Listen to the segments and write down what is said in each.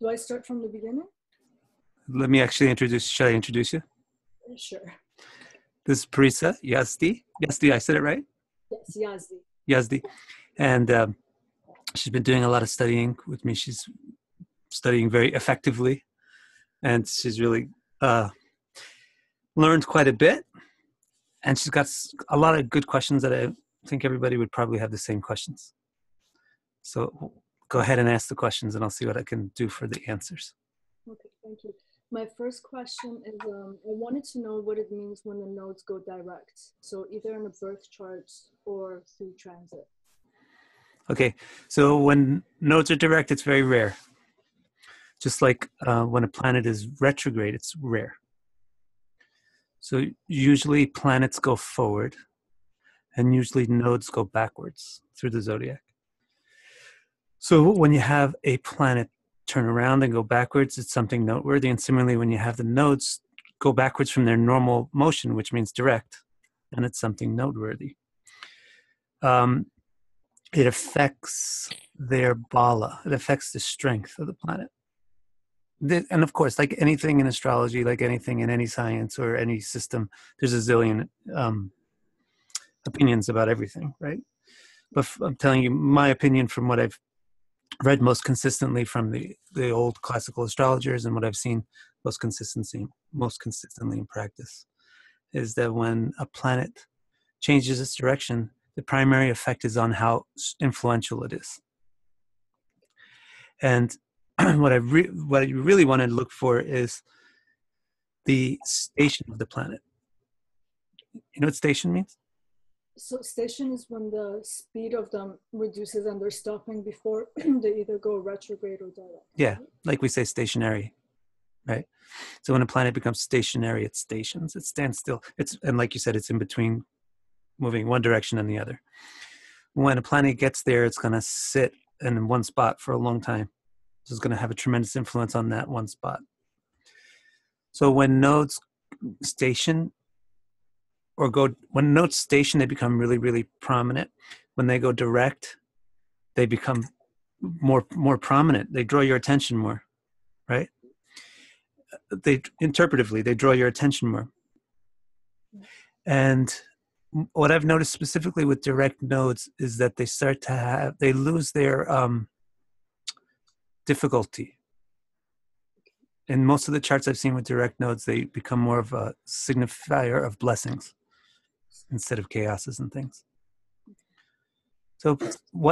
Do I start from the beginning? Let me actually should I introduce you? Sure. This is Parisa, Yazdi. Yazdi, I said it right? Yes, Yazdi. Yazdi. And she's been doing a lot of studying with me. She's studying very effectively. And she's really learned quite a bit. And she's got a lot of good questions that I think everybody would probably have the same questions. So go ahead and ask the questions and I'll see what I can do for the answers. Okay, thank you. My first question is, I wanted to know what it means when the nodes go direct. So either in a birth chart or through transit. Okay, so when nodes are direct, it's very rare. Just like when a planet is retrograde, it's rare. So usually planets go forward and usually nodes go backwards through the zodiac. So when you have a planet turn around and go backwards, it's something noteworthy. And similarly, when you have the nodes go backwards from their normal motion, which means direct, and it's something noteworthy. It affects their bala. It affects the strength of the planet. And of course, like anything in astrology, like anything in any science or any system, there's a zillion opinions about everything, right? But I'm telling you my opinion from what I've read most consistently from the old classical astrologers and what I've seen most consistently in practice is that when a planet changes its direction, the primary effect is on how influential it is. And what you really want to look for is the station of the planet. You know what station means? So station is when the speed of them reduces and they're stopping before they either go retrograde or direct. Yeah, like we say stationary, right? So when a planet becomes stationary, it stations, it stands still. And like you said, it's in between moving one direction and the other. When a planet gets there, it's going to sit in one spot for a long time. So it's going to have a tremendous influence on that one spot. So when nodes station, when nodes station, they become really, really prominent. When they go direct, they become more prominent. They draw your attention more, right? Interpretively, they draw your attention more. And what I've noticed specifically with direct nodes is that they lose their difficulty. In most of the charts I've seen with direct nodes, they become more of a signifier of blessings instead of chaoses and things. So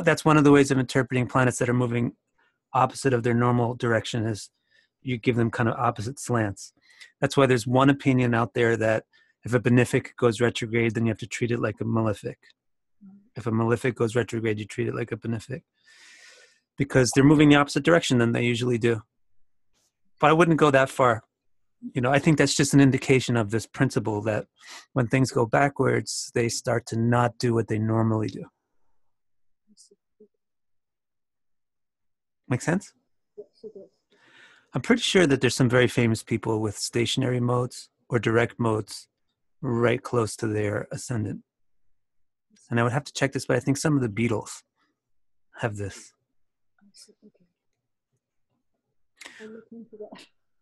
that's one of the ways of interpreting planets that are moving opposite of their normal direction is you give them kind of opposite slants. That's why there's one opinion out there that if a benefic goes retrograde, then you have to treat it like a malefic. If a malefic goes retrograde, you treat it like a benefic. Because they're moving the opposite direction than they usually do. But I wouldn't go that far. You know, I think that's just an indication of this principle that when things go backwards, they start to not do what they normally do. Make sense? I'm pretty sure that there's some very famous people with stationary modes or direct modes right close to their ascendant. And I would have to check this, but I think some of the Beatles have this.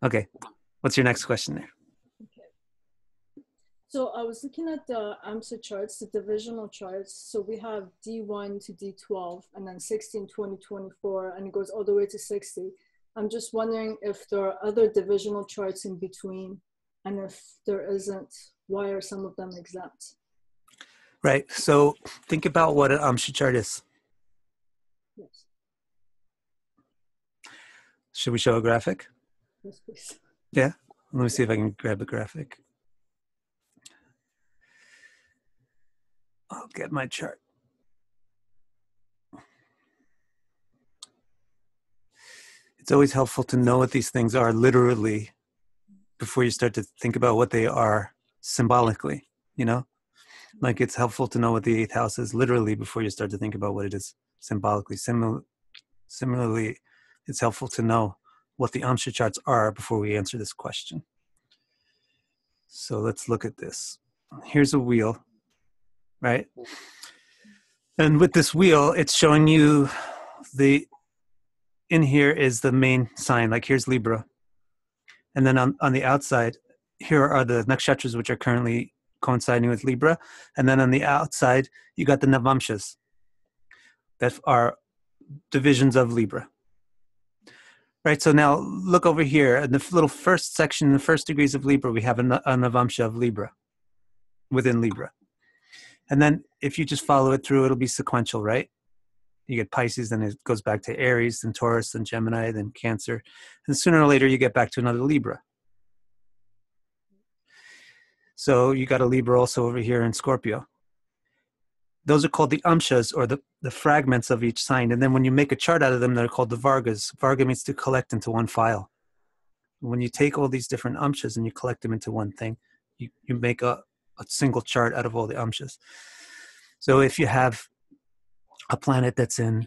Okay. What's your next question there? Okay. So I was looking at the Aṁśa charts, the divisional charts. So we have D1 to D12 and then 16, 20, 24, and it goes all the way to 60. I'm just wondering if there are other divisional charts in between, and if there isn't, why are some of them exempt? Right. So think about what an Aṁśa chart is. Yes. Should we show a graphic? Yes, please. Yeah. Let me see if I can grab a graphic. I'll get my chart. It's always helpful to know what these things are literally before you start to think about what they are symbolically, you know? Like it's helpful to know what the 8th house is literally before you start to think about what it is symbolically. Similarly, it's helpful to know what the Aṁśa charts are before we answer this question. So let's look at this. Here's a wheel, right? And with this wheel, it's showing you the in here is the main sign. Like here's Libra. And then on the outside, here are the nakshatras which are currently coinciding with Libra. And then on the outside, you got the Navamshas that are divisions of Libra. Right, so now look over here. In the little first section, the first degrees of Libra, we have a Navamsha of Libra within Libra. And then if you just follow it through, it'll be sequential, right? You get Pisces, then it goes back to Aries, then Taurus, then Gemini, then Cancer. And sooner or later, you get back to another Libra. So you got a Libra also over here in Scorpio. Those are called the Aṁśas, or the fragments of each sign. And then when you make a chart out of them, they're called the Vargas. Varga means to collect into one file. When you take all these different Aṁśas and you collect them into one thing, you make a single chart out of all the Aṁśas. So if you have a planet that's in,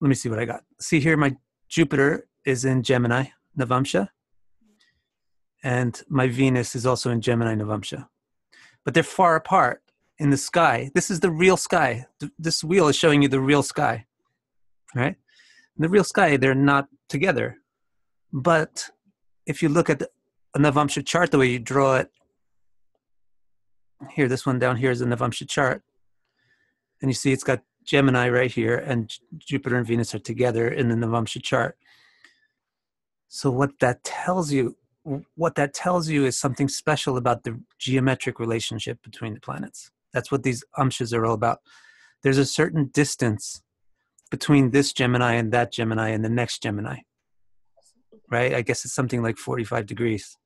let me see what I got. See here, my Jupiter is in Gemini, Navamsha. And my Venus is also in Gemini, Navamsha. But they're far apart in the sky. This is the real sky. This wheel is showing you the real sky, right? In the real sky, they're not together. But if you look at a Navamsha chart, the way you draw it, here, this one down here is a Navamsha chart. And you see it's got Gemini right here, and Jupiter and Venus are together in the Navamsha chart. So what that tells you is something special about the geometric relationship between the planets. That's what these Aṁśas are all about. There's a certain distance between this Gemini and that Gemini and the next Gemini, right? I guess it's something like 45 degrees.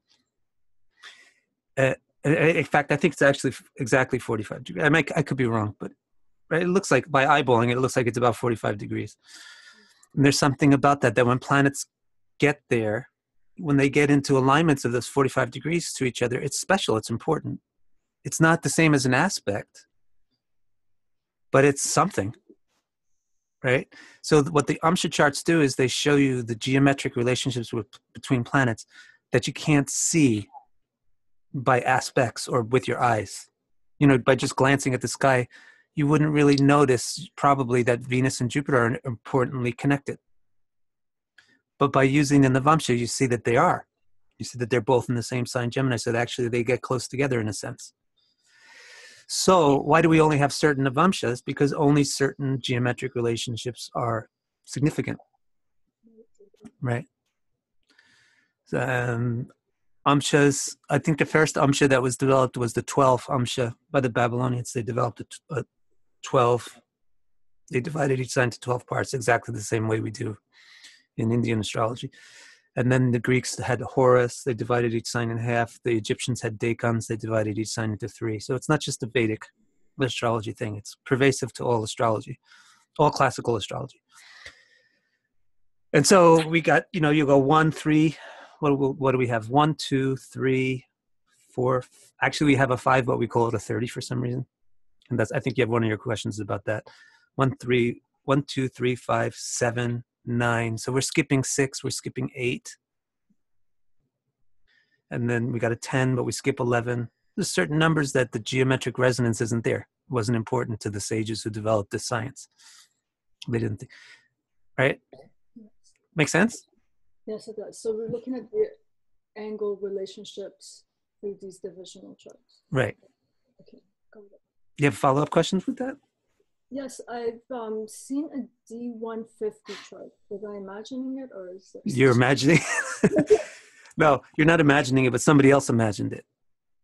In fact, I think it's actually exactly 45 degrees. I could be wrong, but right, it looks like, by eyeballing it looks like it's about 45 degrees. And there's something about that when planets get there, when they get into alignments of those 45 degrees to each other, it's special, it's important. It's not the same as an aspect, but it's something, right? So what the Aṁśa charts do is they show you the geometric relationships between planets that you can't see by aspects or with your eyes. You know, by just glancing at the sky, you wouldn't really notice probably that Venus and Jupiter are importantly connected. But by using the Navamsha, you see that they are. You see that they're both in the same sign, Gemini, so that actually they get close together in a sense. So why do we only have certain Navamshas? Because only certain geometric relationships are significant, right? Aṁśas, I think the first Aṁśa that was developed was the 12th Aṁśa by the Babylonians. They developed a 12. They divided each sign into 12 parts, exactly the same way we do in Indian astrology. And then the Greeks had Horus. They divided each sign in half. The Egyptians had Decans. They divided each sign into 3. So it's not just a Vedic astrology thing. It's pervasive to all astrology, all classical astrology. And so we got, you go 1, 3. What do we have? 1, 2, 3, 4. Actually, we have a 5, but we call it a 30 for some reason. And I think you have one of your questions about that. 1, 2, 3, 5, 7, 9. So we're skipping 6. We're skipping 8. And then we got a 10, but we skip 11. There's certain numbers that the geometric resonance isn't there. It wasn't important to the sages who developed this science. They didn't think, right? Make sense? Yes, it does. So we're looking at the angle relationships through these divisional charts. Right. Okay, got it. You have follow-up questions with that? Yes, I've seen a D150 chart. Was I imagining it, or is it? You're imagining? No, you're not imagining it, but somebody else imagined it.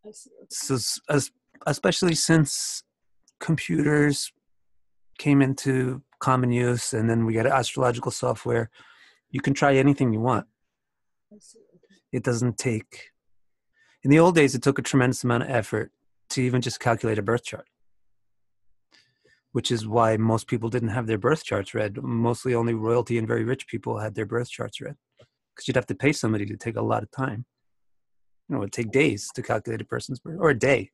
I see. Okay. So, especially since computers came into common use, and then we got astrological software, you can try anything you want. I see. Okay. It doesn't take. In the old days, it took a tremendous amount of effort to even just calculate a birth chart, which is why most people didn't have their birth charts read. Mostly only royalty and very rich people had their birth charts read, because you'd have to pay somebody to take a lot of time. It would take days to calculate a person's birth, or a day.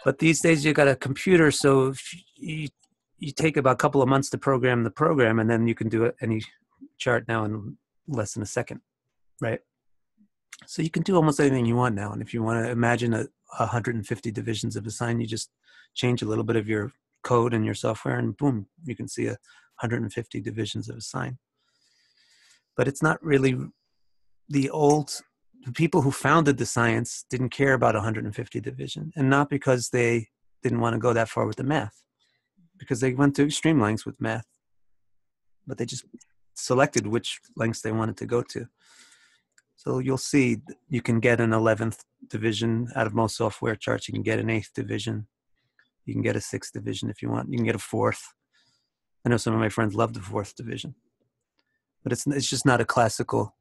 But these days you got a computer, so if you take about a couple of months to program the program, and then you can do any chart now in less than a second, right? So you can do almost anything you want now. And if you want to imagine 150 divisions of a sign, you just change a little bit of your code and your software, and boom, you can see 150 divisions of a sign. But it's not really the people who founded the science didn't care about 150 division, and not because they didn't want to go that far with the math, because they went to extreme lengths with math, but they just selected which lengths they wanted to go to. So you'll see you can get an 11th division out of most software charts. You can get an 8th division. You can get a 6th division if you want. You can get a 4th. I know some of my friends love the 4th division, but it's just not a classical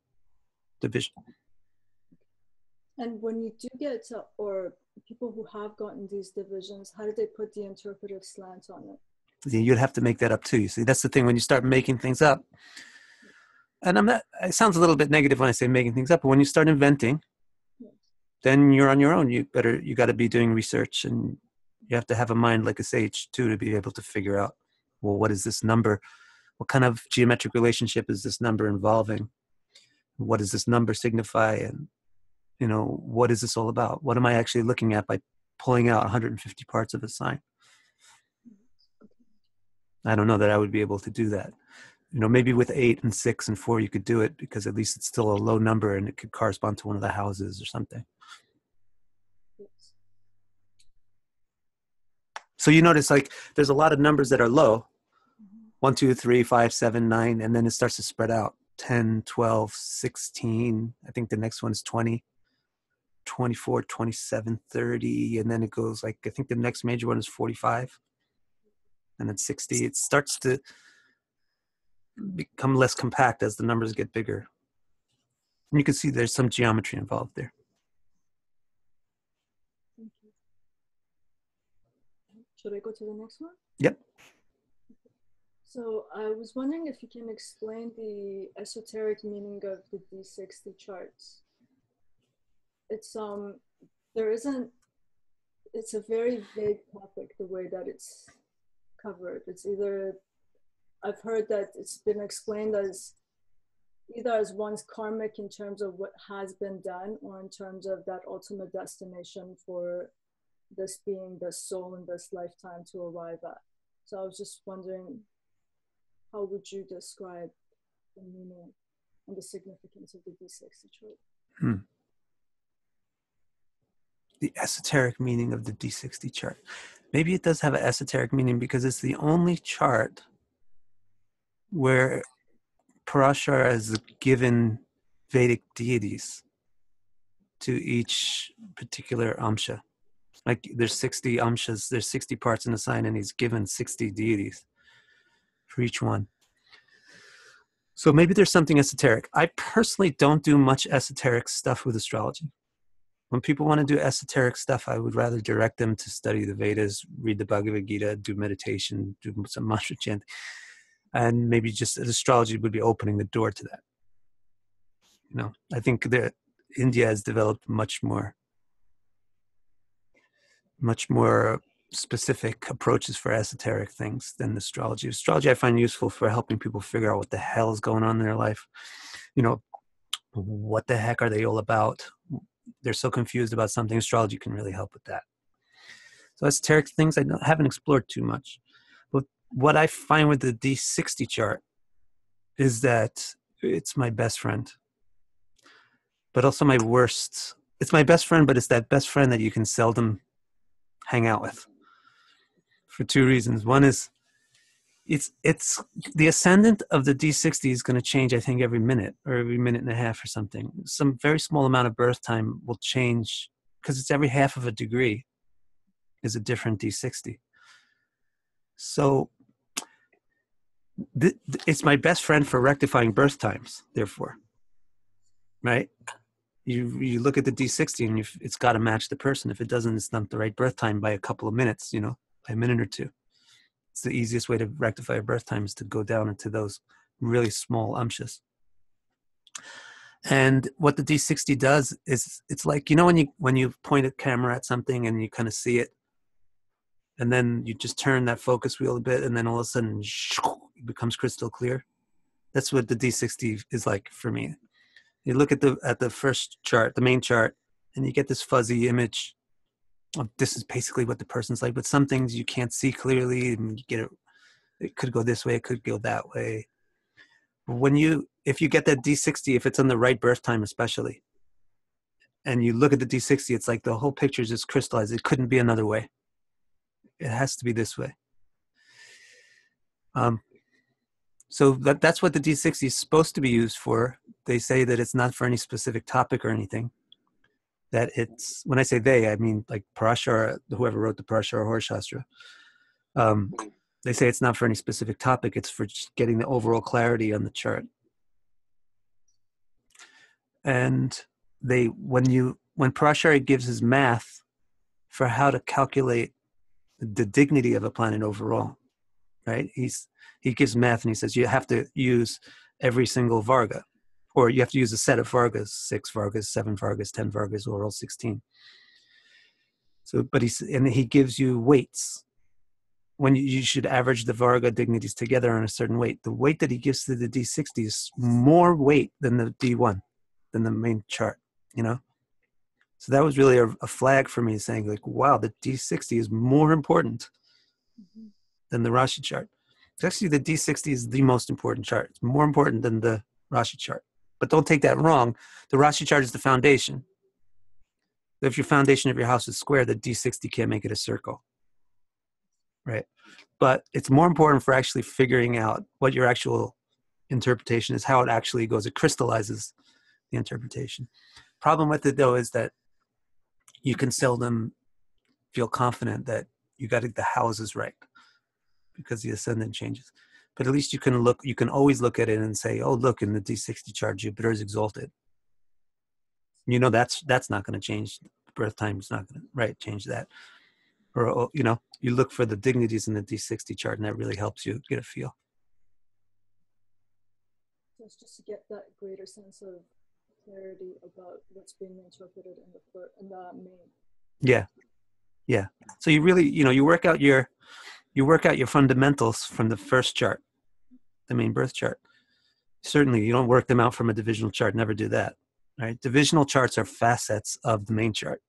division. And when you do get or people who have gotten these divisions, how do they put the interpretive slant on it? You'd have to make that up too. You see, that's the thing when you start making things up. And it sounds a little bit negative when I say making things up, but when you start inventing, then you're on your own. You got to be doing research, and you have to have a mind like a sage too, to be able to figure out, well, what is this number? What kind of geometric relationship is this number involving? What does this number signify? And, what is this all about? What am I actually looking at by pulling out 150 parts of a sign? I don't know that I would be able to do that. Maybe with 8 and 6 and 4 you could do it, because at least it's still a low number and it could correspond to one of the houses or something. So you notice like there's a lot of numbers that are low. 1, 2, 3, 5, 7, 9, and then it starts to spread out. 10, 12, 16. I think the next one is 20, 24, 27, 30, and then it goes like, I think the next major one is 45, and then 60. It starts to become less compact as the numbers get bigger. And you can see there's some geometry involved there. Thank you. Should I go to the next one? Yep. So I was wondering if you can explain the esoteric meaning of the D60 charts. It's it's a very vague topic, the way that it's covered. It's either, I've heard that it's been explained as either as one's karmic in terms of what has been done, or in terms of that ultimate destination for this being, the soul in this lifetime to arrive at. So I was just wondering, how would you describe the meaning and the significance of the D60 chart? The esoteric meaning of the D60 chart. Maybe it does have an esoteric meaning because it's the only chart where Parashara is given Vedic deities to each particular Aṁśa. Like there's 60 Aṁśas, there's 60 parts in the sign, and he's given 60 deities for each one. So maybe there's something esoteric. I personally don't do much esoteric stuff with astrology. When people want to do esoteric stuff, I would rather direct them to study the Vedas, read the Bhagavad Gita, do meditation, do some mantra chant, and maybe just astrology would be opening the door to that. I think that India has developed much more specific approaches for esoteric things than astrology. Astrology I find useful for helping people figure out what the hell is going on in their life. What the heck are they all about? They're so confused about something. Astrology can really help with that. So esoteric things I haven't explored too much. But what I find with the D60 chart is that it's my best friend, but also my worst. It's my best friend, but it's that best friend that you can seldom hang out with, for two reasons. One is it's the ascendant of the D60 is going to change, I think, every minute or every minute and a half or something. Some very small amount of birth time will change, because it's every half of a degree is a different D60. So it's my best friend for rectifying birth times, therefore, right? You look at the D60 and it's got to match the person. If it doesn't, it's not the right birth time by a couple of minutes, by a minute or two. It's the easiest way to rectify a birth time is to go down into those really small Aṁśas. And what the D60 does is, it's like, when you point a camera at something and you kind of see it, and then you just turn that focus wheel a bit, and then all of a sudden it becomes crystal clear. That's what the D60 is like for me. You look at the first chart, the main chart, and you get this fuzzy image. This is basically what the person's like, but some things you can't see clearly, and you get it could go this way, it could go that way. But when you if you get that D60, if it's on the right birth time especially, and you look at the D60, it's like the whole picture is just crystallized. It couldn't be another way. It has to be this way. So that's what the D60 is supposed to be used for. They say that it's not for any specific topic or anything. That it's, when I say they, I mean like Parisa, whoever wrote the Parisa or Horshastra. They say it's not for any specific topic. It's for just getting the overall clarity on the chart. And when Parashara gives his math for how to calculate the dignity of a planet overall, right? He gives math and he says you have to use every single Varga, or you have to use a set of Vargas, 6 Vargas, 7 Vargas, 10 Vargas, or all 16. So, but he gives you weights. When you should average the Varga dignities together on a certain weight. The weight that he gives to the D60 is more weight than the D1, than the main chart, you know? So that was really a flag for me, saying like, wow, the D60 is more important than the Rashi chart. Actually, the D60 is the most important chart. It's more important than the Rashi chart. But don't take that wrong. The Rashi chart is the foundation. If your foundation of your house is square, the D60 can't make it a circle. Right? But it's more important for actually figuring out what your actual interpretation is, how it actually goes. It crystallizes the interpretation. Problem with it, though, is that you can seldom feel confident that you got the houses right because the ascendant changes. But at least you can always look at it and say, oh, look, in the D60 chart, Jupiter is exalted. You know, that's not going to change. Birth time is not going to change that. Or, you know, you look for the dignities in the D60 chart, and that really helps you get a feel. It's just to get that greater sense of clarity about what's being interpreted in the main. Yeah. So you really, you know, you work out your fundamentals from the first chart, the main birth chart. Certainly, you don't work them out from a divisional chart. Never do that. Right? Divisional charts are facets of the main chart.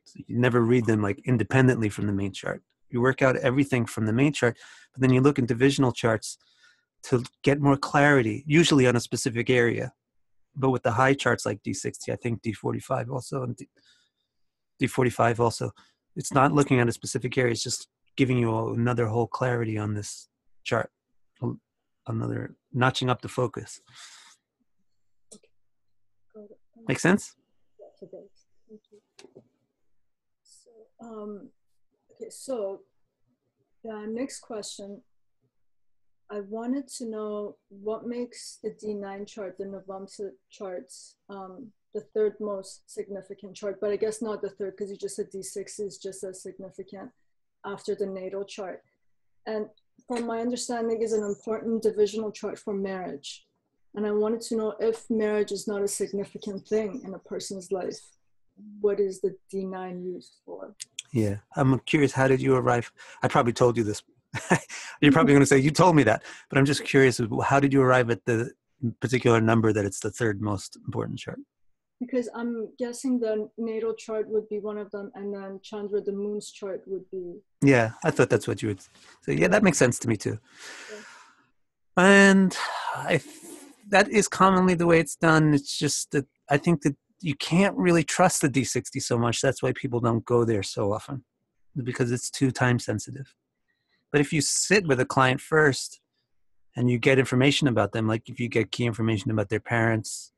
So you never read them like independently from the main chart. You work out everything from the main chart, but then you look in divisional charts to get more clarity, usually on a specific area. But with the high charts like D60, I think D45 also, and D45 also, it's not looking at a specific area. It's just giving you another whole clarity on this chart, another notching up the focus. Make sense? Yes, it does. Thank you. So, okay, so the next question, I wanted to know what makes the D9 chart, the Navamsa charts, the third most significant chart, but I guess not the third because you just said D6 is just as significant after the natal chart. And from my understanding is an important divisional chart for marriage. And I wanted to know if marriage is not a significant thing in a person's life, what is the D9 used for? Yeah, I'm curious, how did you arrive? I probably told you this. You're probably going to say, you told me that. But I'm just curious, how did you arrive at the particular number that it's the third most important chart? Because I'm guessing the natal chart would be one of them, and then Chandra, the moon's chart, would be. Yeah, I thought that's what you would say. Yeah, that makes sense to me too. Yeah. And that is commonly the way it's done. It's just that I think that you can't really trust the D60 so much. That's why people don't go there so often, because it's too time sensitive. But if you sit with a client first and you get information about them, like if you get key information about their parents,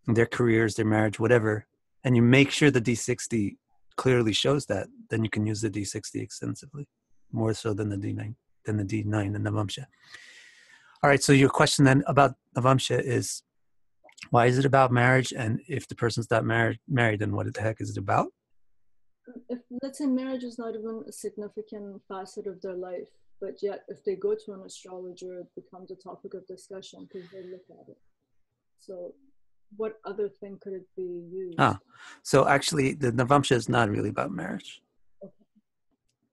their careers, their marriage, whatever, and you make sure the D60 clearly shows that, then you can use the D60 extensively, more so than the D9 and the Aṁśa. All right, so your question then about Aṁśa is, why is it about marriage? And if the person's not married, then what the heck is it about? If, let's say, marriage is not even a significant facet of their life, but yet if they go to an astrologer, it becomes a topic of discussion because they look at it. So what other thing could it be used? So actually the Aṁśa is not really about marriage. Okay.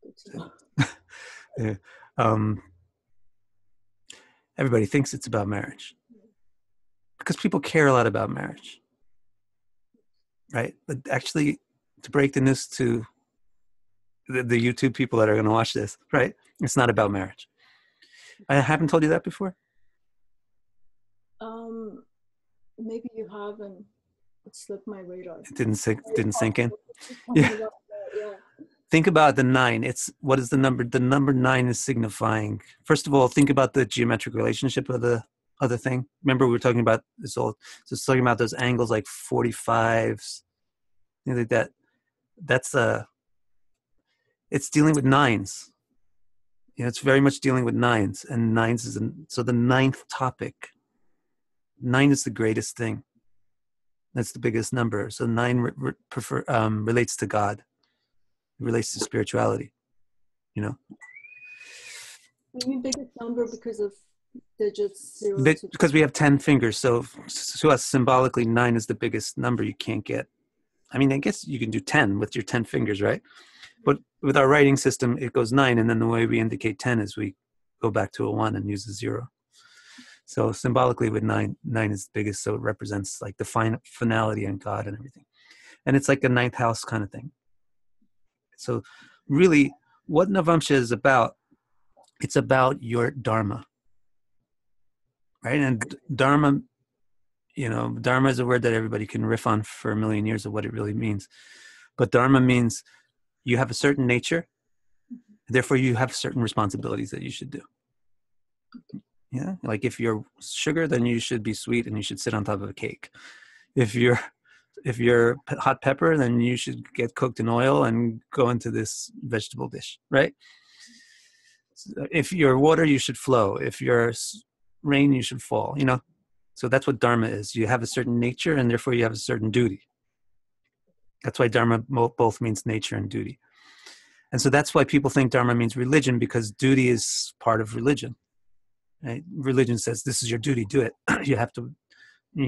Good to know. Everybody thinks it's about marriage because people care a lot about marriage, right? But actually, to break the news to the YouTube people that are going to watch this, right? It's not about marriage. I haven't told you that before? maybe you have, and it slipped my radar. It didn't sink in. Yeah. Yeah. Think about the 9. It's what is the number? The number 9 is signifying. First of all, think about the geometric relationship of the other thing. Remember, we were talking about this all. So it's talking about those angles like 45s, things like that. That's it's dealing with 9s. It's very much dealing with 9s, and 9s is so the 9th topic. 9 is the greatest thing. That's the biggest number. So 9 relates to God. It relates to spirituality. You mean biggest number because of digits 0 to because we have 10 fingers. So to us, symbolically, 9 is the biggest number you can't get. I mean, I guess you can do 10 with your 10 fingers, right? But with our writing system, it goes 9. And then the way we indicate 10 is we go back to a 1 and use a 0. So symbolically with 9 is the biggest. So it represents like the finality and God and everything. And it's like a 9th house kind of thing. So really what Navamsha is about, it's about your Dharma, right? And Dharma, Dharma is a word that everybody can riff on for a million years of what it really means. But Dharma means you have a certain nature, therefore you have certain responsibilities that you should do. Yeah, like if you're sugar, then you should be sweet and you should sit on top of a cake. If you're hot pepper, then you should get cooked in oil and go into this vegetable dish, right? If you're water, you should flow. If you're rain, you should fall, So that's what Dharma is. You have a certain nature and therefore you have a certain duty. That's why Dharma both means nature and duty. And so that's why people think Dharma means religion, because duty is part of religion. Right? Religion says, this is your duty, do it. You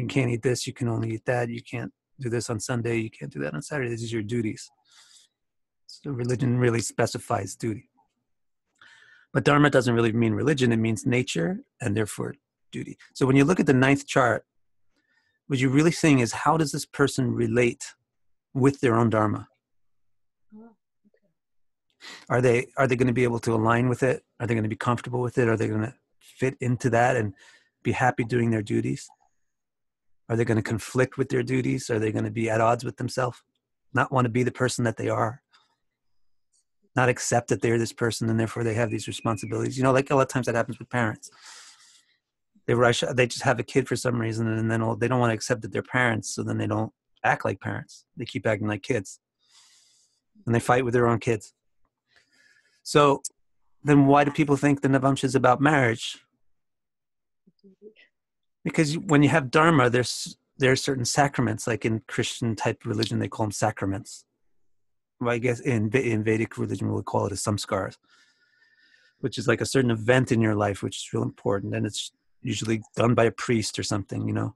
can't eat this, you can only eat that, you can't do this on Sunday, you can't do that on Saturday. These are your duties. So religion really specifies duty. But Dharma doesn't really mean religion, it means nature and therefore duty. So when you look at the 9th chart, what you're really seeing is how does this person relate with their own Dharma? Are they going to be able to align with it? Are they going to be comfortable with it? Are they going to fit into that and be happy doing their duties? Are they going to conflict with their duties? Are they going to be at odds with themselves? Not want to be the person that they are? Not accept that they're this person and therefore they have these responsibilities? Like a lot of times that happens with parents. They just have a kid for some reason and then they don't want to accept that they're parents, so then they don't act like parents. They keep acting like kids. And they fight with their own kids. So then why do people think the Navamsha is about marriage? Because when you have Dharma, there are certain sacraments, like in Christian type religion, they call them sacraments. Well, I guess in Vedic religion, we would call it a samskar, which is like a certain event in your life, which is real important. And it's usually done by a priest or something,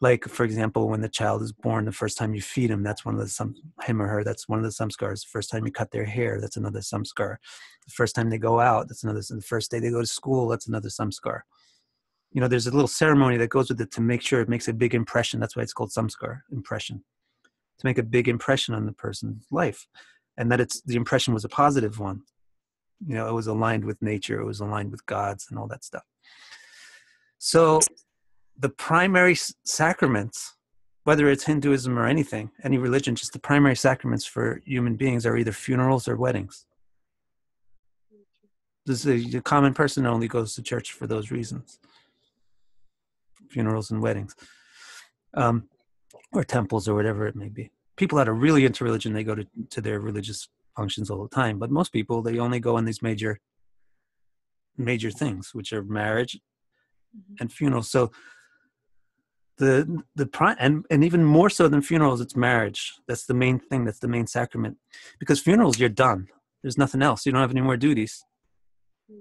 Like, for example, when the child is born, the first time you feed him, that's one of the him or her, that's one of the samskars. The first time you cut their hair, that's another samskar. The first time they go out, that's another. The first day they go to school, that's another samskar. There's a little ceremony that goes with it to make sure it makes a big impression. That's why it's called samskar, impression. To make a big impression on the person's life. And that the impression was a positive one. It was aligned with nature, it was aligned with gods and all that stuff. So the primary sacraments, whether it's Hinduism or anything, any religion, just the primary sacraments for human beings are either funerals or weddings. The common person only goes to church for those reasons. Funerals and weddings. Or temples or whatever it may be. People that are really into religion, they go to their religious functions all the time. But most people, they only go on these major things, which are marriage and funerals. So and even more so than funerals, it's marriage. That's the main thing. That's the main sacrament. Because funerals, you're done. There's nothing else. You don't have any more duties.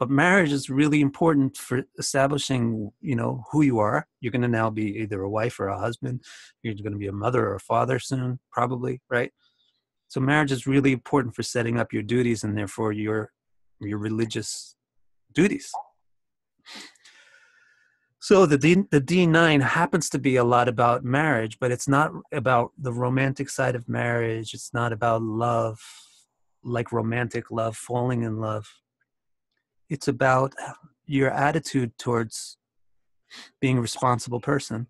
But marriage is really important for establishing, who you are. You're going to now be either a wife or a husband. You're going to be a mother or a father soon, probably, right? So marriage is really important for setting up your duties and therefore your religious duties. So the D9 happens to be a lot about marriage, but it's not about the romantic side of marriage. It's not about love, like romantic love, falling in love. It's about your attitude towards being a responsible person,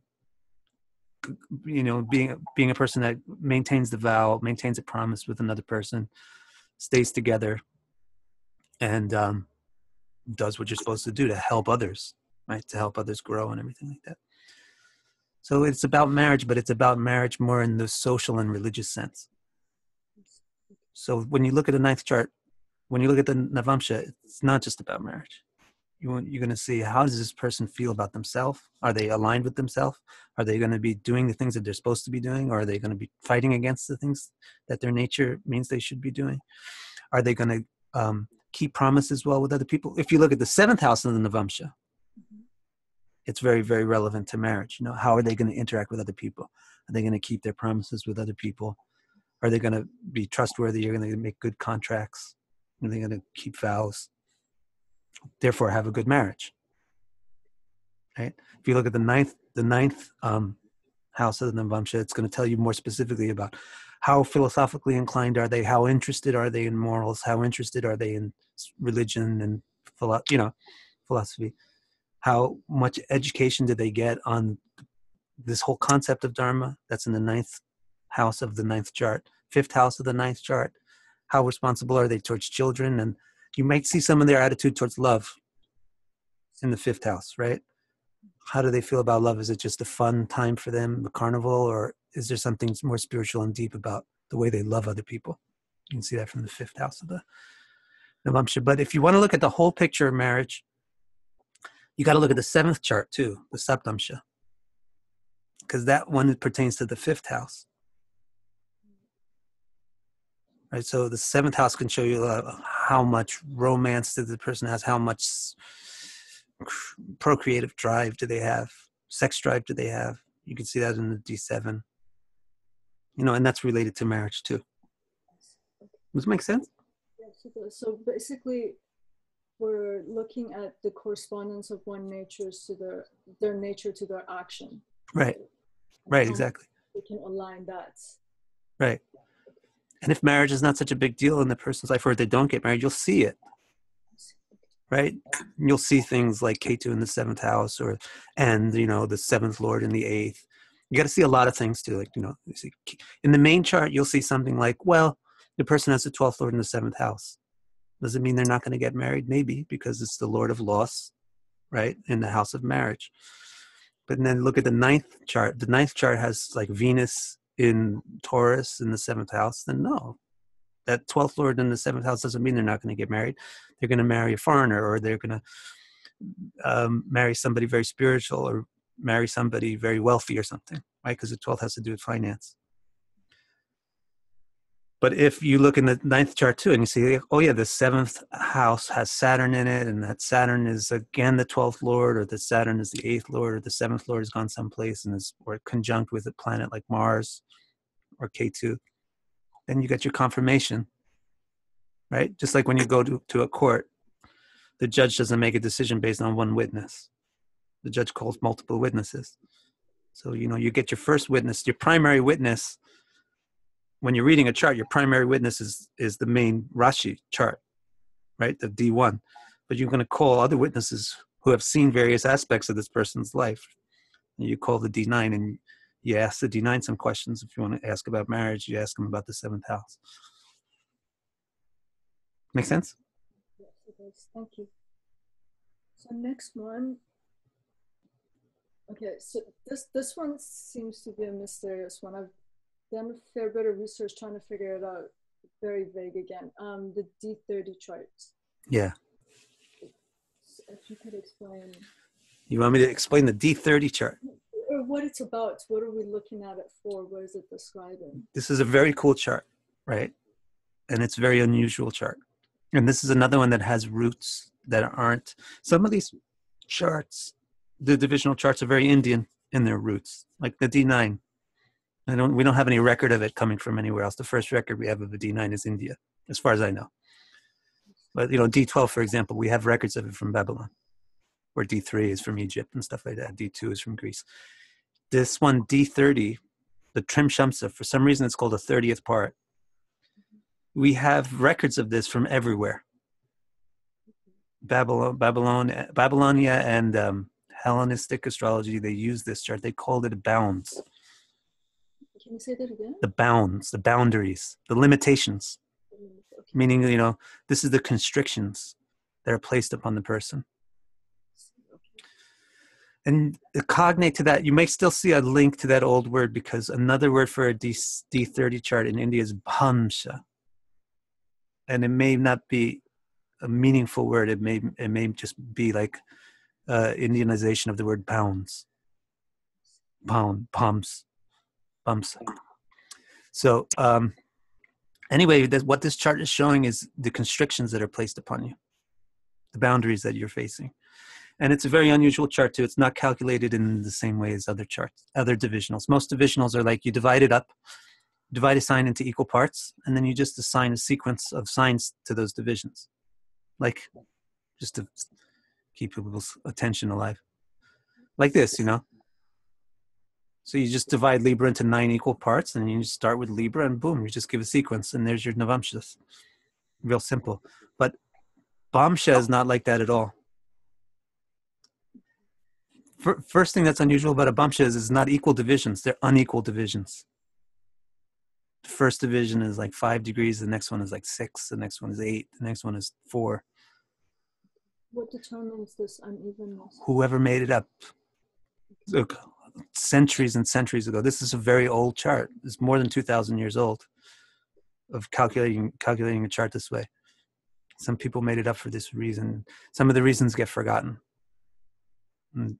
being a person that maintains the vow, maintains a promise with another person, stays together, and does what you're supposed to do to help others, right? To help others grow and everything like that. So it's about marriage, but it's about marriage more in the social and religious sense. So when you look at the ninth chart, when you look at the Navamsha, it's not just about marriage. You're going to see, how does this person feel about themselves? Are they aligned with themselves? Are they going to be doing the things that they're supposed to be doing? Or are they going to be fighting against the things that their nature means they should be doing? Are they going to keep promises well with other people? If you look at the seventh house of the Navamsha, it's very, very relevant to marriage. How are they going to interact with other people? Are they going to keep their promises with other people? Are they going to be trustworthy? Are they going to make good contracts? Are they going to keep vows? Therefore, have a good marriage. Right? If you look at the ninth house of the Navamsha, it's going to tell you more specifically about how philosophically inclined are they, how interested are they in morals, how interested are they in religion and philosophy, how much education did they get on this whole concept of Dharma. That's in the ninth house of the ninth chart, fifth house of the ninth chart. How responsible are they towards children? And you might see some of their attitude towards love in the fifth house, right? How do they feel about love? Is it just a fun time for them, a carnival, or is there something more spiritual and deep about the way they love other people? You can see that from the fifth house of the Navamsha. But if you want to look at the whole picture of marriage, you got to look at the seventh chart too, the Saptamsha, because that one pertains to the fifth house. Right, so the seventh house can show you how much romance the person has, how much procreative drive do they have, sex drive do they have. You can see that in the D7. And that's related to marriage too. Does it make sense? Yes, it does. So basically, we're looking at the correspondence of one natures to their nature to their action. Right. Right, exactly. We can align that. Right. And if marriage is not such a big deal in the person's life, or if they don't get married, you'll see it. Right? You'll see things like Ketu in the seventh house, and the seventh lord in the eighth. You got to see a lot of things too. Like, in the main chart, you'll see something like, well, the person has the 12th lord in the seventh house. Does it mean they're not going to get married? Maybe, because it's the lord of loss, right? In the house of marriage. But then look at the ninth chart. The ninth chart has like Venus in Taurus in the seventh house. Then no, that 12th lord in the seventh house doesn't mean they're not going to get married. They're going to marry a foreigner, or they're going to marry somebody very spiritual, or marry somebody very wealthy or something, right? Because the 12th has to do with finance. But if you look in the ninth chart too, and you see, oh yeah, the seventh house has Saturn in it, and that Saturn is again the 12th lord, or the Saturn is the eighth lord, or the seventh lord has gone someplace and is or conjunct with a planet like Mars or K2, then you get your confirmation, right? Just like when you go to a court, the judge doesn't make a decision based on one witness. The judge calls multiple witnesses. So, you get your first witness, your primary witness. When you're reading a chart, your primary witness is the main Rashi chart, right? The D1. But you're going to call other witnesses who have seen various aspects of this person's life. And you call the D9, and you ask the D9 some questions. If you want to ask about marriage, you ask them about the seventh house. Make sense? Yes, it does. Thank you. So next one. Okay, so this one seems to be a mysterious one. I've done a fair bit of research trying to figure it out. Very vague again. The D30 chart. Yeah. If you could explain. You want me to explain the D30 chart? Or what it's about. What are we looking at it for? What is it describing? This is a very cool chart, right? And it's a very unusual chart. And this is another one that has roots that aren't. Some of these charts, the divisional charts, are very Indian in their roots, like the D9. We don't have any record of it coming from anywhere else. The first record we have of a D9 is India, as far as I know. But D12, for example, we have records of it from Babylon, or D3 is from Egypt and stuff like that. D2 is from Greece. This one, D30, the Trim Shamsa, for some reason it's called the 30th part. We have records of this from everywhere. Babylonia and Hellenistic astrology, they used this chart. They called it bounds. Can you say that again? The bounds, the boundaries, the limitations. Okay. Meaning, this is the constrictions that are placed upon the person. And cognate to that, you may still see a link to that old word, because another word for a D30 chart in India is Bhamsa. And it may not be a meaningful word. It may just be like Indianization of the word pounds. Bhamsa. So anyway, what this chart is showing is the constrictions that are placed upon you, the boundaries that you're facing. And it's a very unusual chart too. It's not calculated in the same way as other charts, other divisionals. Most divisionals are like you divide it up, divide a sign into equal parts, and then you just assign a sequence of signs to those divisions. Like, just to keep people's attention alive. Like this, So you just divide Libra into 9 equal parts, and you just start with Libra, and boom, you just give a sequence, and there's your Navamshas. Real simple. But Bhamsa is not like that at all. First thing that's unusual about a Bhamsa is it's not equal divisions. They're unequal divisions. The first division is like 5 degrees. The next one is like 6. The next one is 8. The next one is 4. What determines this unevenness? Whoever made it up. Look, centuries and centuries ago. This is a very old chart. It's more than 2,000 years old of calculating a chart this way. Some people made it up for this reason. Some of the reasons get forgotten.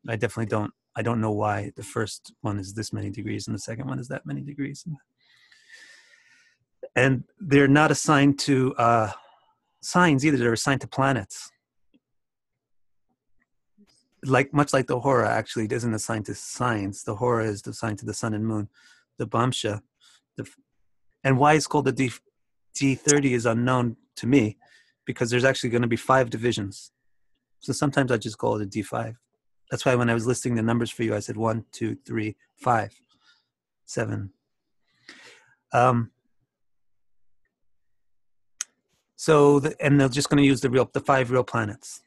I don't know why the first one is this many degrees and the second one is that many degrees. And they're not assigned to signs either. They're assigned to planets. Much like the Hora actually isn't assigned to signs. The Hora is assigned to the sun and moon. The Bhamsa, and why it's called the D30 is unknown to me, because there's actually going to be 5 divisions. So sometimes I just call it a D5. That's why when I was listing the numbers for you, I said 1, 2, 3, 5, 7. And they're just going to use the 5 real planets: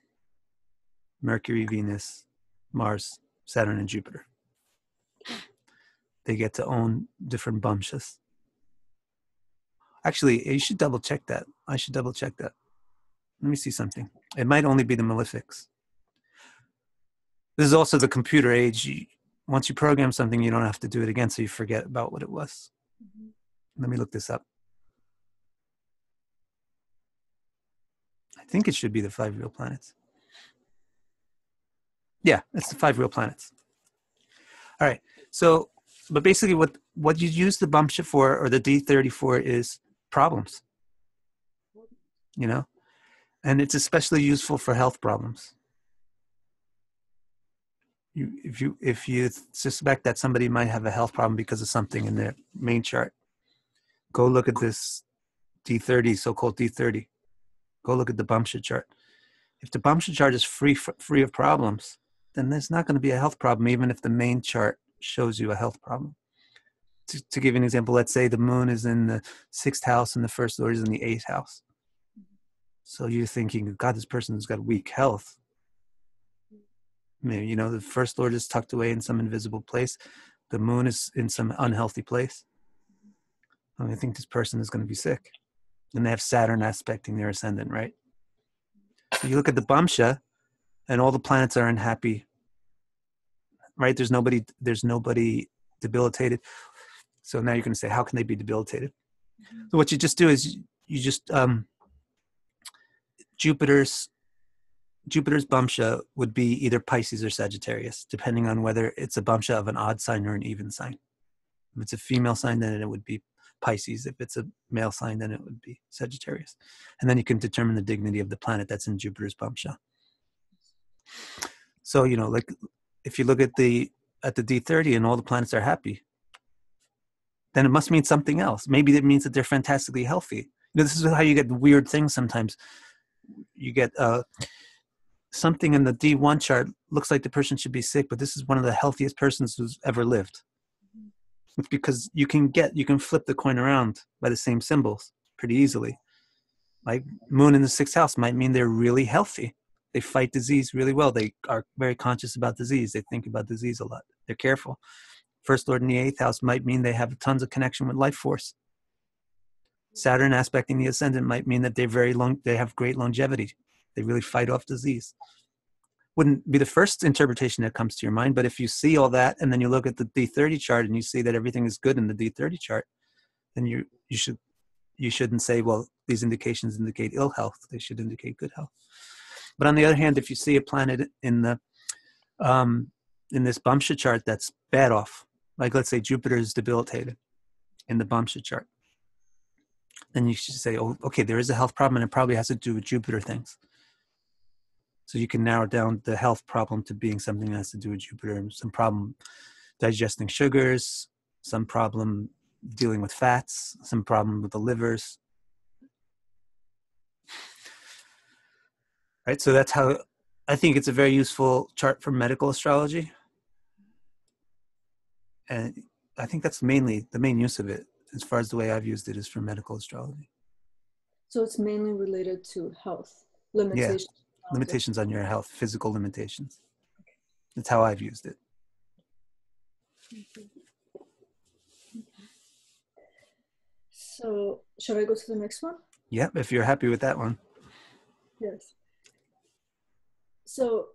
Mercury, Venus, Mars, Saturn, and Jupiter. They get to own different Bhamsas. Actually, you should double check that. I should double check that. Let me see something. It might only be the malefics. This is also the computer age. Once you program something, you don't have to do it again, so you forget about what it was. Mm-hmm. Let me look this up. I think it should be the 5 real planets. Yeah, it's the 5 real planets. All right. So, but basically what you use the Bhamsa for, or the D30 for, is problems. And it's especially useful for health problems. If you suspect that somebody might have a health problem because of something in their main chart, go look at this D30, so-called D30. Go look at the Bhamsa chart. If the Bhamsa chart is free of problems, then there's not going to be a health problem, even if the main chart shows you a health problem. To give you an example, let's say the moon is in the 6th house and the first lord is in the 8th house. So you're thinking, God, this person's got weak health. Maybe, the first lord is tucked away in some invisible place. The moon is in some unhealthy place. I think this person is going to be sick. And they have Saturn aspecting their ascendant, right? So you look at the Bhamsa, and all the planets are unhappy, right? There's nobody debilitated. So now you're going to say, how can they be debilitated? So what you just do is you just Jupiter's Bhamsa would be either Pisces or Sagittarius, depending on whether it's a Bhamsa of an odd sign or an even sign. If it's a female sign, then it would be Pisces. If it's a male sign, then it would be Sagittarius. And then you can determine the dignity of the planet that's in Jupiter's Bhamsa. So, like if you look at the D30 and all the planets are happy, then it must mean something else. Maybe it means that they're fantastically healthy. This is how you get weird things sometimes. You get something in the D1 chart looks like the person should be sick, but this is one of the healthiest persons who's ever lived. It's because you can flip the coin around by the same symbols pretty easily. Like moon in the 6th house might mean they're really healthy. They fight disease really well. They are very conscious about disease. They think about disease a lot. They're careful. First Lord in the 8th house might mean they have tons of connection with life force. Saturn aspecting the ascendant might mean that they have great longevity. They really fight off disease. Wouldn't be the first interpretation that comes to your mind, but if you see all that and then you look at the D30 chart and you see that everything is good in the D30 chart, then you shouldn't say, well, these indications indicate ill health. They should indicate good health. But on the other hand, if you see a planet in this Bhamsa chart that's bad off, like let's say Jupiter is debilitated in the Bhamsa chart, then you should say, oh, okay, there is a health problem and it probably has to do with Jupiter things. So you can narrow down the health problem to being something that has to do with Jupiter, some problem digesting sugars, some problem dealing with fats, some problem with the livers. Right, so that's how I think it's a very useful chart for medical astrology. And I think that's mainly the main use of it, as far as the way I've used it, is for medical astrology. So it's mainly related to health limitations. Yeah, limitations on your health, physical limitations. That's how I've used it. So should I go to the next one? Yeah, if you're happy with that one. Yes. So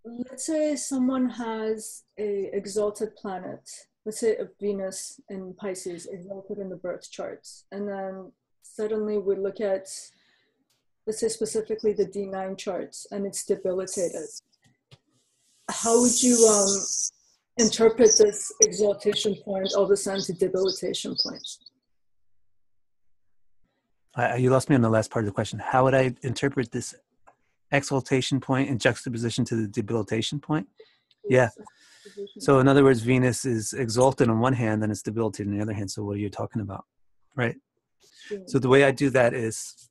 let's say someone has a exalted planet, let's say a Venus in Pisces, exalted in the birth charts. And then suddenly we look at, let's say specifically the D9 charts, and it's debilitated. How would you interpret this exaltation point all of a sudden to debilitation points? You lost me on the last part of the question. How would I interpret this exaltation point in juxtaposition to the debilitation point? Yeah. So in other words, Venus is exalted on one hand and it's debilitated on the other hand. So what are you talking about? Right. So the way I do that is,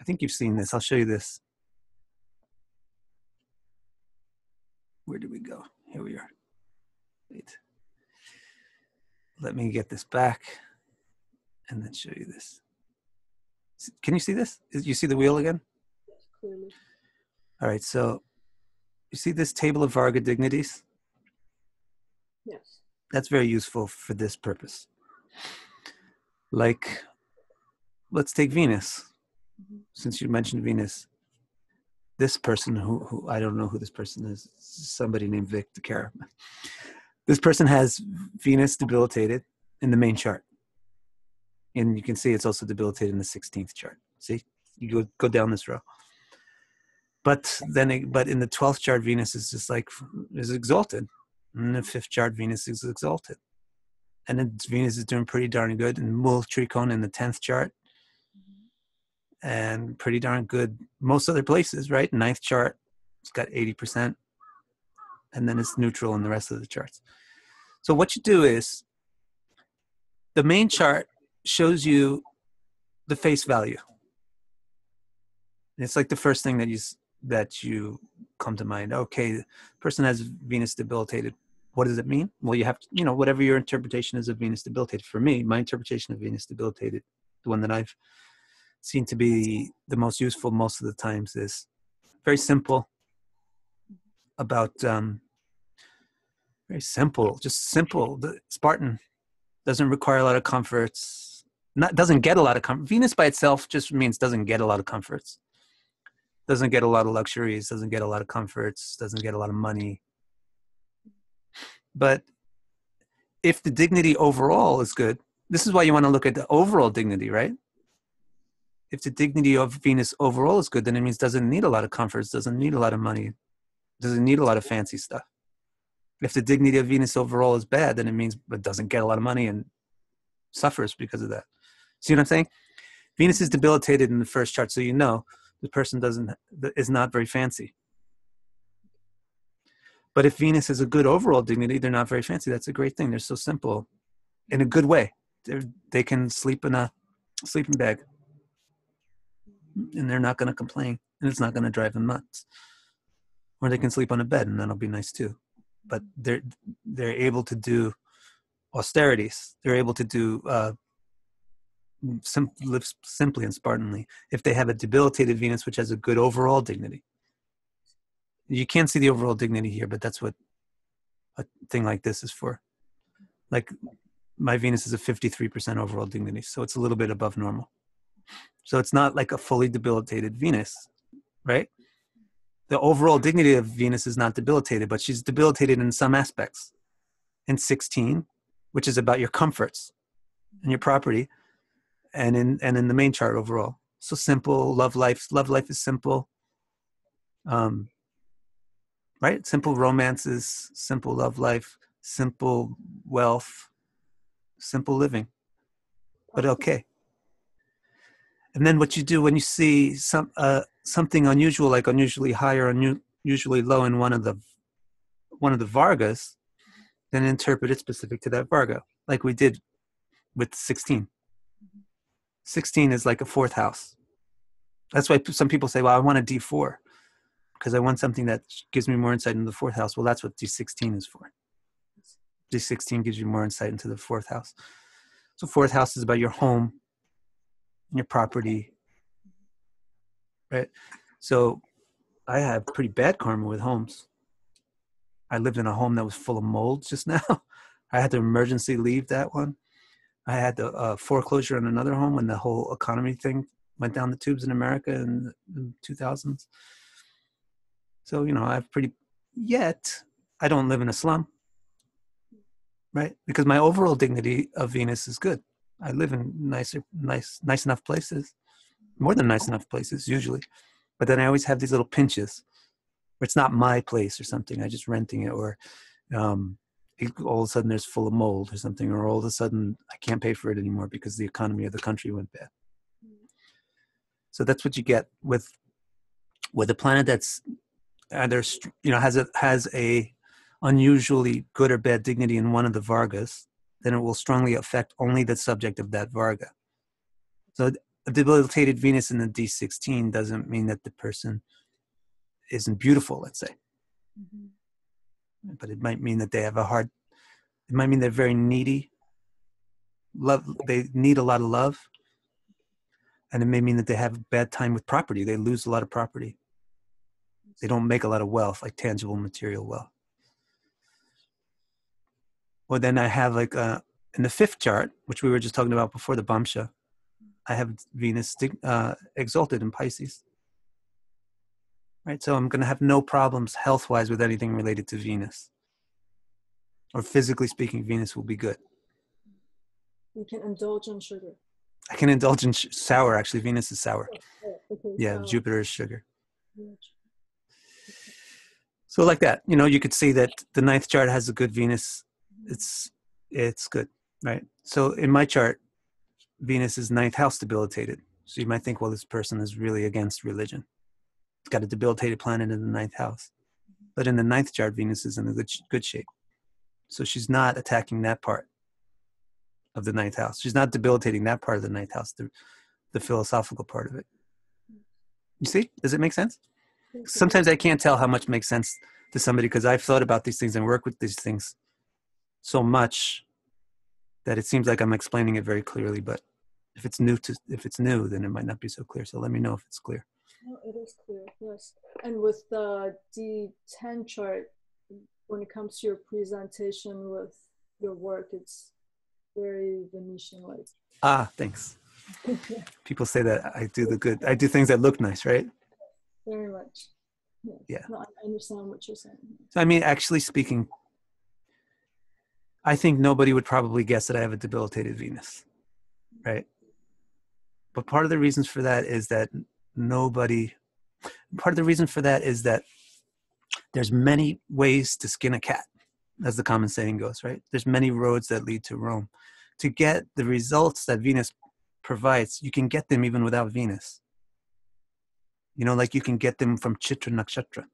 I think you've seen this. I'll show you this. Where did we go? Here we are. Wait. Let me get this back and then show you this. Can you see this? You see the wheel again? Yes, clearly. All right, so you see this table of Varga dignities? Yes. That's very useful for this purpose. Like, let's take Venus. Since you mentioned Venus, this person who I don't know who this person is, somebody named Vic DeCara. This person has Venus debilitated in the main chart. And you can see it's also debilitated in the 16th chart. See, you go down this row. But in the 12th chart, Venus is just is exalted. In the 5th chart, Venus is exalted. And then Venus is doing pretty darn good in Mul Trikona in the 10th chart. And pretty darn good most other places, right? 9th chart, it's got 80%. And then it's neutral in the rest of the charts. So what you do is, the main chart shows you the face value. It's like the first thing that you come to mind. Okay, the person has Venus debilitated. What does it mean? Well, you have to, whatever your interpretation is of Venus debilitated. For me, my interpretation of Venus debilitated, the one that I've seen to be the most useful most of the times, is very simple. About very simple, just simple. The Spartan doesn't require a lot of comforts. Doesn't get a lot of comfort. Venus by itself just means doesn't get a lot of comforts. Doesn't get a lot of luxuries, doesn't get a lot of comforts, doesn't get a lot of money. But if the dignity overall is good, this is why you want to look at the overall dignity, right? If the dignity of Venus overall is good, then it means doesn't need a lot of comforts, doesn't need a lot of money, doesn't need a lot of fancy stuff. If the dignity of Venus overall is bad, then it means it doesn't get a lot of money and suffers because of that. See what I'm saying? Venus is debilitated in the first chart, so the person is not very fancy. But if Venus is a good overall dignity, they're not very fancy. That's a great thing. They're so simple in a good way. They can sleep in a sleeping bag and they're not going to complain and it's not going to drive them nuts. Or they can sleep on a bed and that'll be nice too. But they're able to do austerities. They're able to do live simply and Spartanly if they have a debilitated Venus which has a good overall dignity. You can't see the overall dignity here, but that's what a thing like this is for. Like my Venus is a 53% overall dignity, so it's a little bit above normal. So it's not like a fully debilitated Venus, right? The overall dignity of Venus is not debilitated, but she's debilitated in some aspects. In 16, which is about your comforts and your property, and in the main chart overall. So simple love life. Love life is simple, right? Simple romances, simple love life, simple wealth, simple living. But okay. And then what you do when you see something unusual, like unusually high or unusually low in one of the Vargas, then interpret it specific to that Varga, like we did with 16. 16 is like a fourth house. That's why some people say, well, I want a D4 because I want something that gives me more insight into the fourth house. Well, that's what D16 is for. D16 gives you more insight into the fourth house. So fourth house is about your home, your property, right? So I have pretty bad karma with homes. I lived in a home that was full of mold just now. I had to emergency leave that one. I had the foreclosure on another home when the whole economy thing went down the tubes in America in the 2000s. So, yet I don't live in a slum, right? Because my overall dignity of Venus is good. I live in nice enough places, more than nice enough places usually. But then I always have these little pinches where it's not my place or something. I'm just renting it, or all of a sudden there's full of mold or something, or all of a sudden I can't pay for it anymore because the economy of the country went bad. So that's what you get with a planet that's either has a unusually good or bad dignity in one of the Vargas. Then it will strongly affect only the subject of that Varga. So a debilitated Venus in the D16 doesn't mean that the person isn't beautiful, let's say. Mm-hmm. But it might mean that they have it might mean they're very needy. They need a lot of love. And it may mean that they have a bad time with property. They lose a lot of property. They don't make a lot of wealth, like tangible material wealth. Well, then I have in the fifth chart, which we were just talking about before, the Bhamsa, I have Venus exalted in Pisces. Right? So I'm going to have no problems health-wise with anything related to Venus. Or physically speaking, Venus will be good. You can indulge in sugar. I can indulge in sour, actually. Venus is sour. Okay, yeah, sour. Jupiter is sugar. So like that, you could see that the ninth chart has a good Venus. It's good, right? So in my chart, Venus is ninth house debilitated. So you might think, well, this person is really against religion. It's got a debilitated planet in the ninth house. But in the ninth chart, Venus is in a good shape. So she's not attacking that part of the ninth house. She's not debilitating that part of the ninth house, the philosophical part of it. You see? Does it make sense? Sometimes I can't tell how much makes sense to somebody because I've thought about these things and worked with these things so much that it seems like I'm explaining it very clearly. But if it's new, then it might not be so clear. So let me know if it's clear. No, it is clear, yes. And with the D10 chart, when it comes to your presentation with your work, it's very Venetian-like. Ah, thanks. People say that I do things that look nice, right? Very much. Yes. Yeah. No, I understand what you're saying. So, I mean, actually speaking, I think nobody would probably guess that I have a debilitated Venus, right? But part of the reasons for that is that there's many ways to skin a cat, as the common saying goes, right? There's many roads that lead to Rome. To get the results that Venus provides, you can get them even without Venus. Like you can get them from Chitra Nakshatra.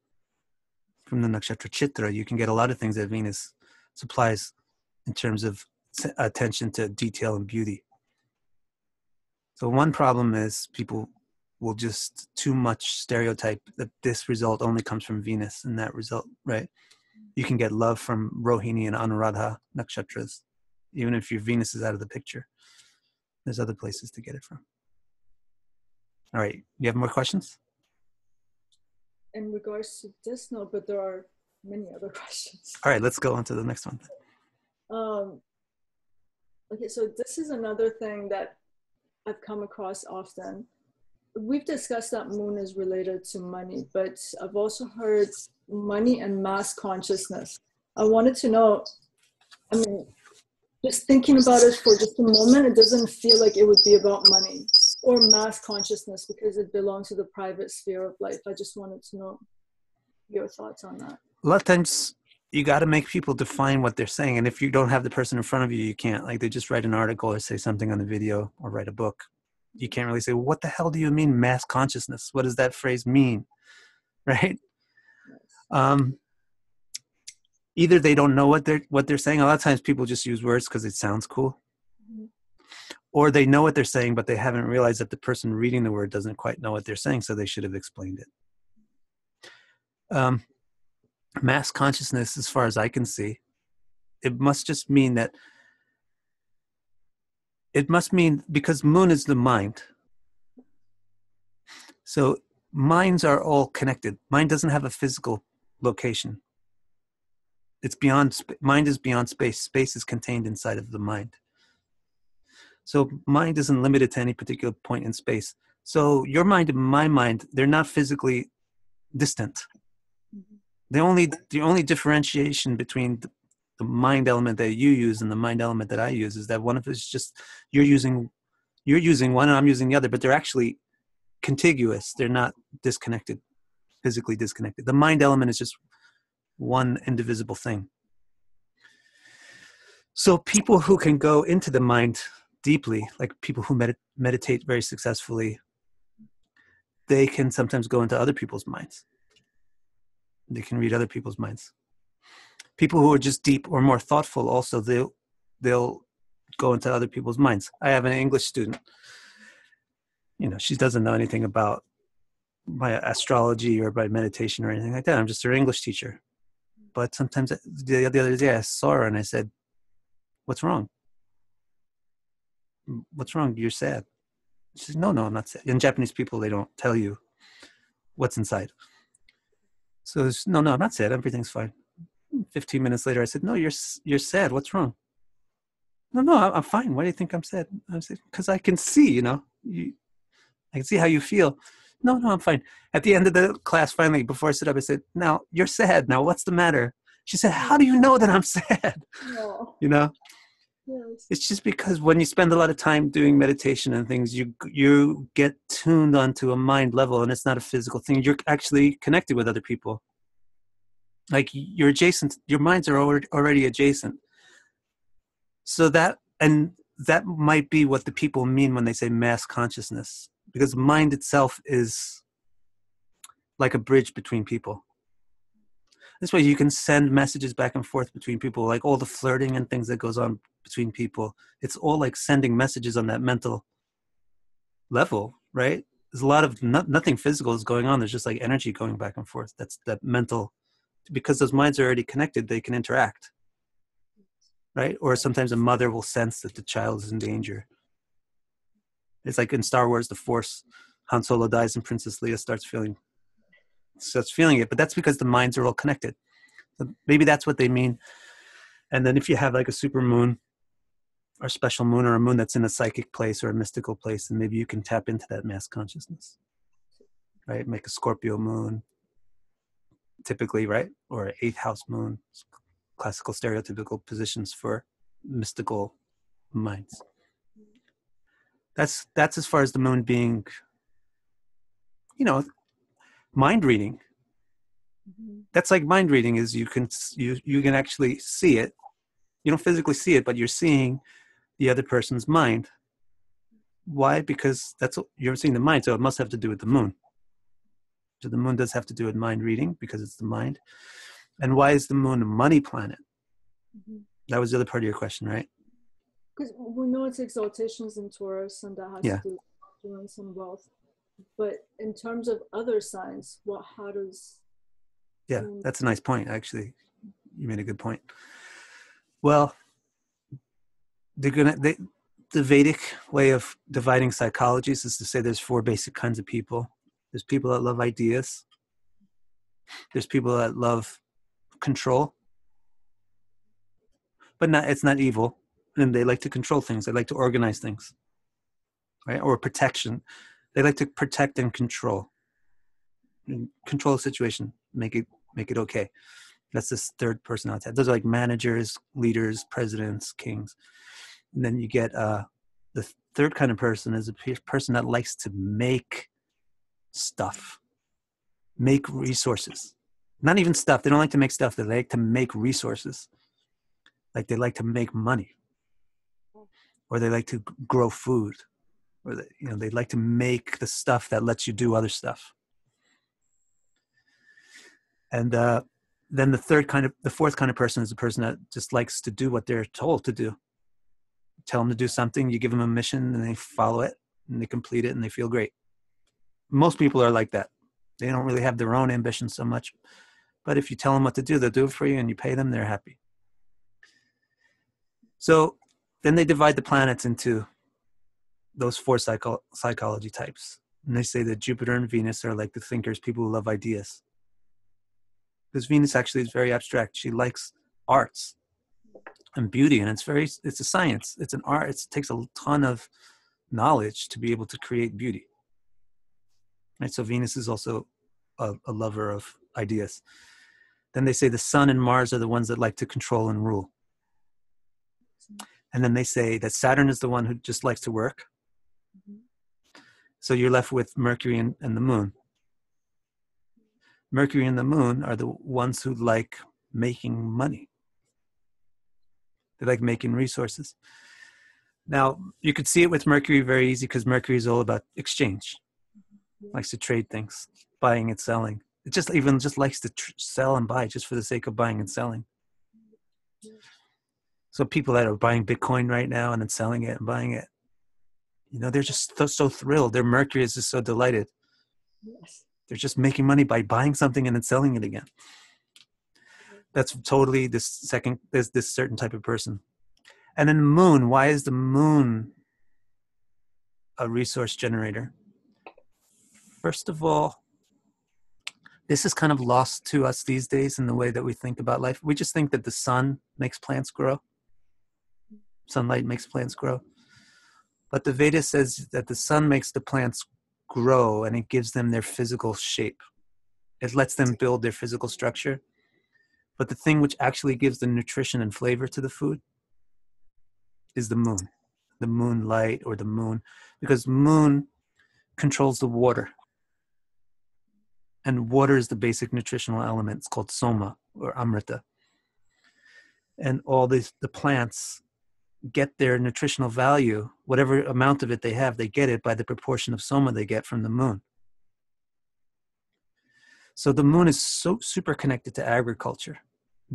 From the Nakshatra Chitra, you can get a lot of things that Venus supplies in terms of attention to detail and beauty. So one problem is people will just too much stereotype that this result only comes from Venus and that result, right? You can get love from Rohini and Anuradha nakshatras, even if your Venus is out of the picture. There's other places to get it from. All right, you have more questions? in regards to this, no, but there are many other questions. All right, let's go on to the next one. Okay, so this is another thing that I've come across often. We've discussed that moon is related to money, but I've also heard money and mass consciousness. I wanted to know, I mean, just thinking about it for just a moment, it doesn't feel like it would be about money or mass consciousness because it belongs to the private sphere of life. I just wanted to know your thoughts on that. A lot of times you got to make people define what they're saying. And if you don't have the person in front of you, you can't. Like they just write an article or say something on the video or write a book. You can't really say, well, what the hell do you mean mass consciousness? What does that phrase mean? Right? Either they don't know what they're saying. A lot of times people just use words because it sounds cool. Or they know what they're saying, but they haven't realized that the person reading the word doesn't quite know what they're saying, so they should have explained it. Mass consciousness, as far as I can see, it must just mean that because moon is the mind. So minds are all connected. Mind doesn't have a physical location. It's beyond, mind is beyond space. Space is contained inside of the mind. So mind isn't limited to any particular point in space. So your mind and my mind, they're not physically distant. The only differentiation between the mind element that you use and the mind element that I use is that one of it is just you're using one and I'm using the other, but they're actually contiguous. They're not disconnected, physically disconnected. The mind element is just one indivisible thing. So people who can go into the mind deeply, like people who meditate very successfully, they can sometimes go into other people's minds. They can read other people's minds. People who are just deep or more thoughtful also, they'll go into other people's minds. I have an English student. She doesn't know anything about my astrology or my meditation or anything like that. I'm just her English teacher. But sometimes the other day I saw her and I said, "What's wrong? What's wrong? You're sad." She said, No, I'm not sad. In Japanese people, they don't tell you what's inside. So no, I'm not sad. Everything's fine. 15 minutes later, I said, "No, you're sad. What's wrong?" No, I'm fine. Why do you think I'm sad? I said, "Because I can see, I can see how you feel." No, I'm fine. At the end of the class, finally, before I stood up, I said, "Now, you're sad. Now, what's the matter?" She said, "How do you know that I'm sad?" No. Yes. It's just because when you spend a lot of time doing meditation and things, you get tuned onto a mind level, and it's not a physical thing. You're actually connected with other people. Like you're adjacent. Your minds are already adjacent. So that might be what the people mean when they say mass consciousness, because mind itself is like a bridge between people. This way you can send messages back and forth between people, like all the flirting and things that goes on between people. It's all like sending messages on that mental level, right? There's a lot of nothing physical is going on. There's just like energy going back and forth. That's that mental, because those minds are already connected, they can interact, right? Or sometimes a mother will sense that the child is in danger. It's like in Star Wars, the Force, Han Solo dies and Princess Leia starts feeling it, but that's because the minds are all connected. So maybe that's what they mean. And then if you have like a super moon or special moon or a moon that's in a psychic place or a mystical place, then maybe you can tap into that mass consciousness, right? Make a Scorpio moon, typically, right? Or an 8th house moon, classical stereotypical positions for mystical minds. That's as far as the moon being, mind reading. That's like mind reading is you can actually see it. You don't physically see it, but you're seeing the other person's mind. Why? Because you're seeing the mind, so it must have to do with the moon. So the moon does have to do with mind reading because it's the mind. And why is the moon a money planet? That was the other part of your question, right? Because we know it's exaltations in Taurus, and that has to do with influence and wealth. But in terms of other signs, how does... Yeah, that's a nice point, actually. You made a good point. Well, the Vedic way of dividing psychologies is to say there's 4 basic kinds of people. There's people that love ideas. There's people that love control, but it's not evil. And they like to control things. They like to organize things, right? Or protection. They like to protect and control the situation, make it okay. That's this third personality. Those are like managers, leaders, presidents, kings. And then you get the third kind of person is a person that likes to make stuff, make resources. Not even stuff. They don't like to make stuff. They like to make resources. Like they like to make money, or they like to grow food, or they like to make the stuff that lets you do other stuff. And then the fourth kind of person is a person that just likes to do what they're told to do. Tell them to do something, you give them a mission, and they follow it, and they complete it, and they feel great. Most people are like that. They don't really have their own ambitions so much. But if you tell them what to do, they'll do it for you, and you pay them, they're happy. So then they divide the planets into those four psychology types. And they say that Jupiter and Venus are like the thinkers, people who love ideas. Because Venus actually is very abstract. She likes arts and beauty, and it's a science. It's an art. It takes a ton of knowledge to be able to create beauty. Right? So Venus is also a lover of ideas. Then they say the Sun and Mars are the ones that like to control and rule. And then they say that Saturn is the one who just likes to work. So you're left with Mercury and the Moon. Mercury and the Moon are the ones who like making money. They like making resources. Now, you could see it with Mercury very easy because Mercury is all about exchange. Likes to trade things, buying and selling. It just likes to sell and buy just for the sake of buying and selling. So people that are buying Bitcoin right now and then selling it and buying it, they're just so thrilled. Their Mercury is just so delighted. Yes. They're just making money by buying something and then selling it again. That's totally this certain type of person. And then the Moon, why is the Moon a resource generator? First of all, this is kind of lost to us these days in the way that we think about life. We just think that the sun makes plants grow. Sunlight makes plants grow. But the Veda says that the sun makes the plants grow and it gives them their physical shape. It lets them build their physical structure. But the thing which actually gives the nutrition and flavor to the food is the moonlight or the moon, because moon controls the water. And water is the basic nutritional element. It's called soma or amrita. And all the plants get their nutritional value, whatever amount of it they have, they get it by the proportion of soma they get from the moon. So the moon is so super connected to agriculture,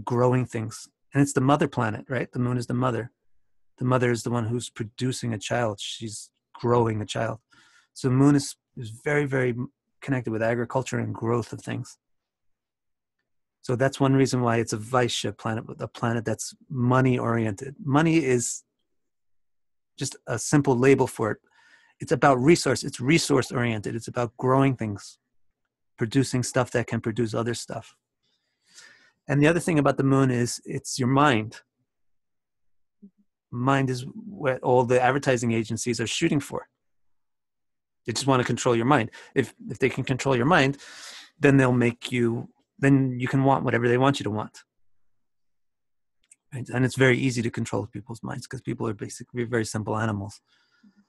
growing things. And it's the mother planet, right? The moon is the mother. The mother is the one who's producing a child. She's growing a child. So the moon is very, very connected with agriculture and growth of things. So that's one reason why it's a Vaishya planet, a planet that's money oriented. Money is just a simple label for it. It's about resource. It's resource oriented. It's about growing things, producing stuff that can produce other stuff. And the other thing about the moon is it's your mind. Mind is what all the advertising agencies are shooting for. They just want to control your mind. If they can control your mind, then then you can want whatever they want you to want. Right? And it's very easy to control people's minds because people are basically very simple animals.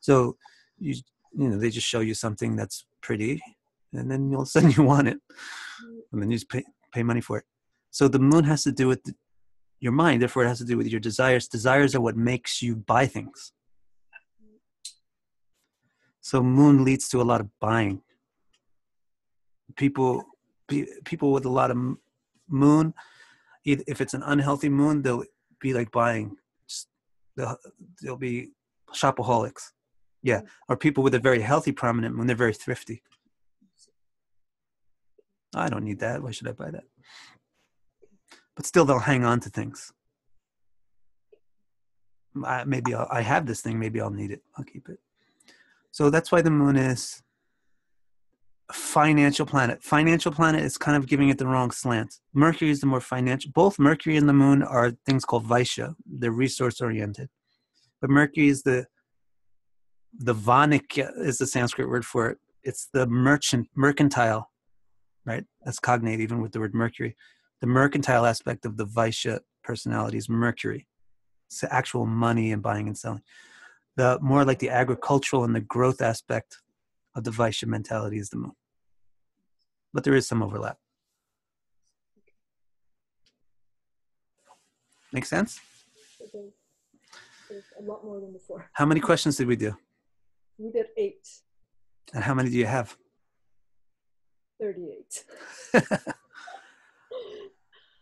So they just show you something that's pretty, and then all of a sudden you want it, and then you just pay money for it. So the moon has to do with your mind, therefore it has to do with your desires. Desires are what makes you buy things. So moon leads to a lot of buying. People with a lot of moon, if it's an unhealthy moon, they'll be like buying. They'll be shopaholics. Yeah. Or people with a very healthy prominent moon, they're very thrifty. I don't need that. Why should I buy that? But still, they'll hang on to things. Maybe I have this thing. Maybe I'll need it. I'll keep it. So that's why the moon is financial planet. Financial planet is kind of giving it the wrong slant. Mercury is the more financial. Both Mercury and the moon are things called Vaishya. They're resource oriented. But Mercury is the Vanik is the Sanskrit word for it. It's the mercantile, right? That's cognate even with the word Mercury. The mercantile aspect of the Vaishya personality is Mercury. It's actual money and buying and selling. The more like the agricultural and the growth aspect of the Vaishya mentality is the moon. But there is some overlap. Make sense? There's a lot more than before. How many questions did we do? We did 8. And how many do you have? 38.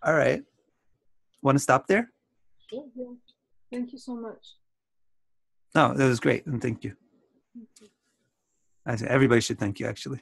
All right. Want to stop there? Sure, yeah. Thank you so much. No, that was great. And thank you. Thank you. Everybody should thank you, actually.